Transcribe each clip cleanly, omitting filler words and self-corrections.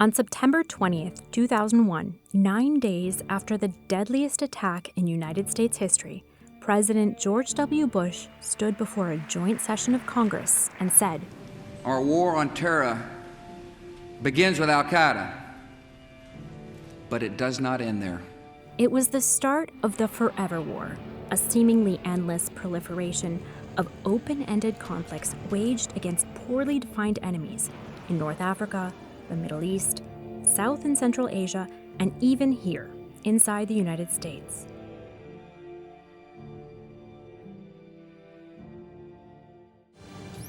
On September 20th, 2001, 9 days after the deadliest attack in United States history, President George W. Bush stood before a joint session of Congress and said, "Our war on terror begins with Al-Qaeda, but it does not end there." It was the start of the Forever War, a seemingly endless proliferation of open-ended conflicts waged against poorly defined enemies in North Africa, the Middle East, South and Central Asia, and even here, inside the United States.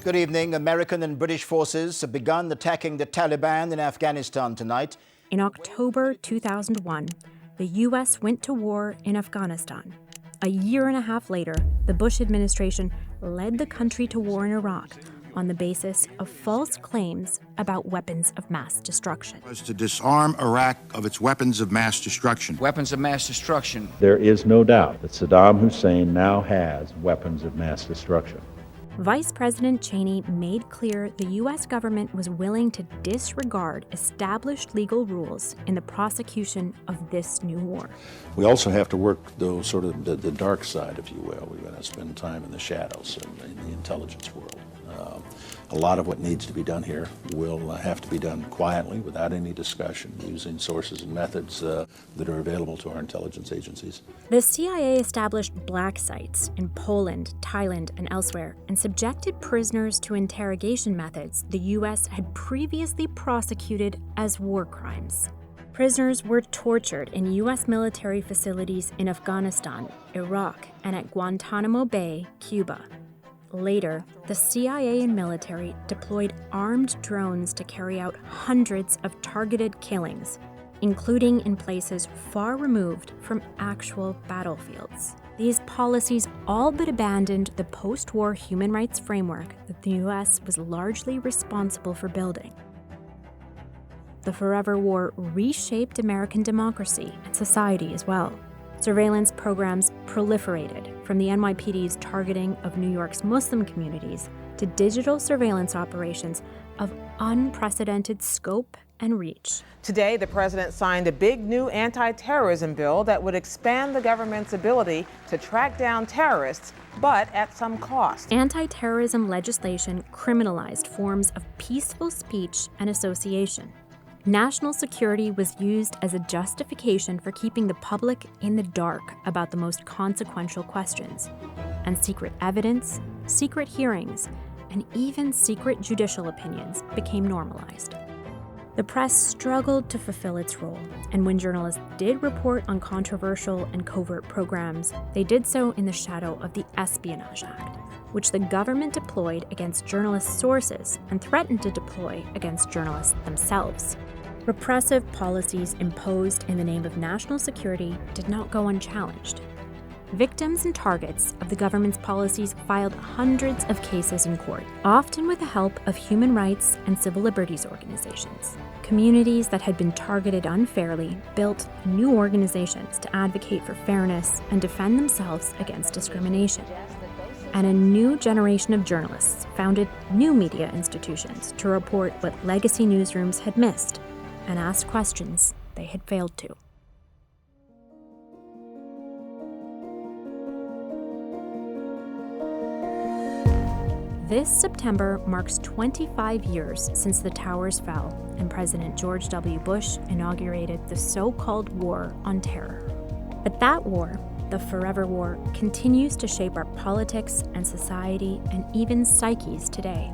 Good evening. American and British forces have begun attacking the Taliban in Afghanistan tonight. In October 2001, the U.S. went to war in Afghanistan. A year and a half later, the Bush administration led the country to war in Iraq on the basis of false claims about weapons of mass destruction. Was to disarm Iraq of its weapons of mass destruction. Weapons of mass destruction. There is no doubt that Saddam Hussein now has weapons of mass destruction. Vice President Cheney made clear the U.S. government was willing to disregard established legal rules in the prosecution of this new war. We also have to work, though, sort of the dark side, if you will. We've got to spend time in the shadows in the intelligence world. A lot of what needs to be done here will have to be done quietly, without any discussion, using sources and methods that are available to our intelligence agencies. The CIA established black sites in Poland, Thailand, and elsewhere, and subjected prisoners to interrogation methods the U.S. had previously prosecuted as war crimes. Prisoners were tortured in U.S. military facilities in Afghanistan, Iraq, and at Guantanamo Bay, Cuba. Later, the CIA and military deployed armed drones to carry out hundreds of targeted killings, including in places far removed from actual battlefields. These policies all but abandoned the post-war human rights framework that the U.S. was largely responsible for building. The Forever War reshaped American democracy and society as well. Surveillance programs proliferated, from the NYPD's targeting of New York's Muslim communities to digital surveillance operations of unprecedented scope and reach. Today, the president signed a big new anti-terrorism bill that would expand the government's ability to track down terrorists, but at some cost. Anti-terrorism legislation criminalized forms of peaceful speech and association. National security was used as a justification for keeping the public in the dark about the most consequential questions. And secret evidence, secret hearings, and even secret judicial opinions became normalized. The press struggled to fulfill its role, and when journalists did report on controversial and covert programs, they did so in the shadow of the Espionage Act, which the government deployed against journalists' sources and threatened to deploy against journalists themselves. Repressive policies imposed in the name of national security did not go unchallenged. Victims and targets of the government's policies filed hundreds of cases in court, often with the help of human rights and civil liberties organizations. Communities that had been targeted unfairly built new organizations to advocate for fairness and defend themselves against discrimination. And a new generation of journalists founded new media institutions to report what legacy newsrooms had missed and ask questions they had failed to. This September marks 25 years since the towers fell and President George W. Bush inaugurated the so-called War on Terror. But that war, the Forever War, continues to shape our politics and society and even psyches today.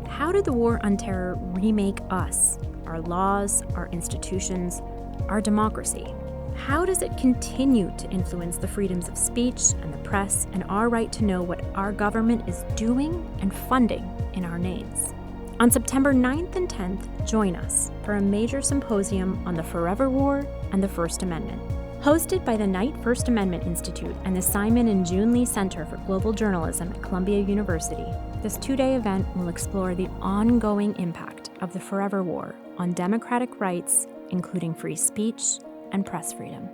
How did the War on Terror remake us? Our laws, our institutions, our democracy? How does it continue to influence the freedoms of speech and the press and our right to know what our government is doing and funding in our names? On September 9th and 10th, join us for a major symposium on the Forever War and the First Amendment. Hosted by the Knight First Amendment Institute and the Simon and June Lee Center for Global Journalism at Columbia University, this two-day event will explore the ongoing impact of the Forever War on democratic rights, including free speech and press freedom.